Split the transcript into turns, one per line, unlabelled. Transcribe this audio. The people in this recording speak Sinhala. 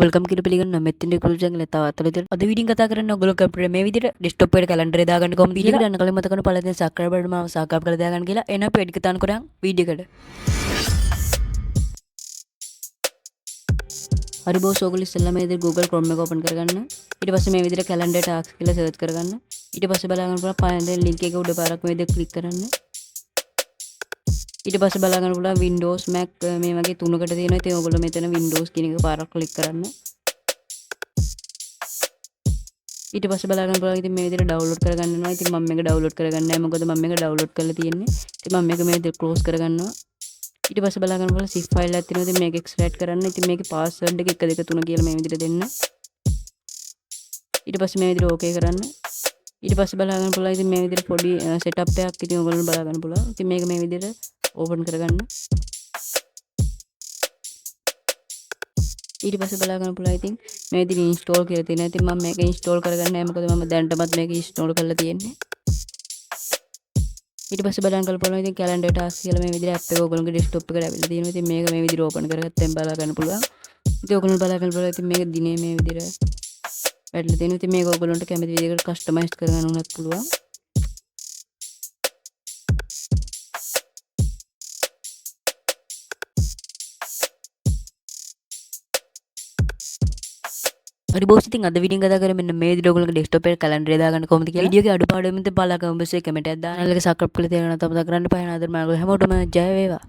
වෙල්කම් කියලා පිළිගන්න මෙතෙන්ට කුල් channel එක තව අතලද අද වීඩියෝ කතා කරන්න ඔයගොල්ලෝ කම්පියුටර් මේ විදිහට ඩෙස්ක්ටොප් එකට කැලෙන්ඩර් එක දාගන්න කොහොමද කියලා ගන්න කලින් මතක කරගන්න පළවෙනි සබ්ස්ක්‍රයිබ් බටන් මාව සබ්ස්ක්‍රයිබ් කරලා දාගන්න කියලා එන අපි එඩිට කතාන කරන් වීඩියෝ එකට හරි බොස් ඔයගොල්ලෝ ඉස්සෙල්ලා මේ විදිහට Google Chrome එක ඕපන් කරගන්න ඊට පස්සේ මේ විදිහට කැලෙන්ඩර් ටාස්ක් කියලා සර්ච් කරගන්න ඊට පස්සේ බලා ගන්න පුළුවන් පළවෙනි ලින්ක් එක උඩ පාරක් මේ විදිහට ක්ලික් කරන්න ඊට පස්සේ බලා ගන්න පුළුවන් Windows Mac මේ වගේ තුනකට තියෙනවා ඉතින් ඔයගොල්ලෝ මෙතන Windows කියන එක පාරක් ක්ලික් කරන්න ඊට පස්සේ බලා ගන්න පුළුවන් ඉතින් මේ විදිහට ඩවුන්ලෝඩ් කරගන්න වෙනවා. ඉතින් මම මේක ඩවුන්ලෝඩ් කරගන්නේ නැහැ. මොකද මම මේක ඩවුන්ලෝඩ් කරලා තියෙන්නේ. ඉතින් මම මේක මේ විදිහට ක්ලෝස් කරගන්නවා. ඊට පස්සේ බලා ගන්න පුළුවන් zip file එකක් තියෙනවා. ඉතින් මේක එක්ස්ට්‍රැක්ට් කරන්න. ඉතින් මේකේ password එක 1 2 3 කියලා මේ විදිහට දෙන්න. ඊට පස්සේ මේ විදිහට okay කරන්න. ඊට පස්සේ බලා ගන්න පුළුවන් ඉතින් මේ විදිහට පොඩි setup එකක් ඉතින් ඔයගොල්ලෝ බලා ගන්න පුළුවන්. ඉතින් මේක මේ විදිහට open කරගන්න. ඊට පස්සේ බලා ගන්න පුළුවන් ඉතින් මේ විදිහට install කියලා තියෙනවා. ඉතින් මම මේක install කරගන්නේ නැහැ. මොකද මම දැනටමත් මේක install කරලා තියෙන්නේ. ඊට පස්සේ බලන්න පුළුවන් ඉතින් calendar task කියලා මේ විදිහට app එක ඔයගොල්ලෝගේ desktop එකට ඇවිල්ලා තියෙනවා. ඉතින් මේක මේ විදිහට open කරගත්තෙන් බලා ගන්න පුළුවන්. ඉතින් ඔයගොල්ලෝ බලා ගන්න පුළුවන් ඉතින් මේක දිනේ මේ විදිහට වැඩිලා තියෙනවා. ඉතින් මේක ඔයගොල්ලන්ට කැමති විදිහකට customize කරගන්න උනත් පුළුවන්. හරි බොස් ඉතින් අද වීඩියෝ කතා කරන්නේ මෙන්න මේ විදිහට ඔයගොල්ලෝගේ desktop එකේ calendar එක දාගන්න කොහොමද කියලා. වීඩියෝ එකේ අඩුපාඩු වෙමින් බලලා කමෙන්ට් එකේ කමෙන්ට් එකක් දාන්න. කමෙන්ට් එක subscribe කරලා තියාගන්න තව තව කරන්න පහන ආදර මාර්ගය හැමෝටම ජය වේවා.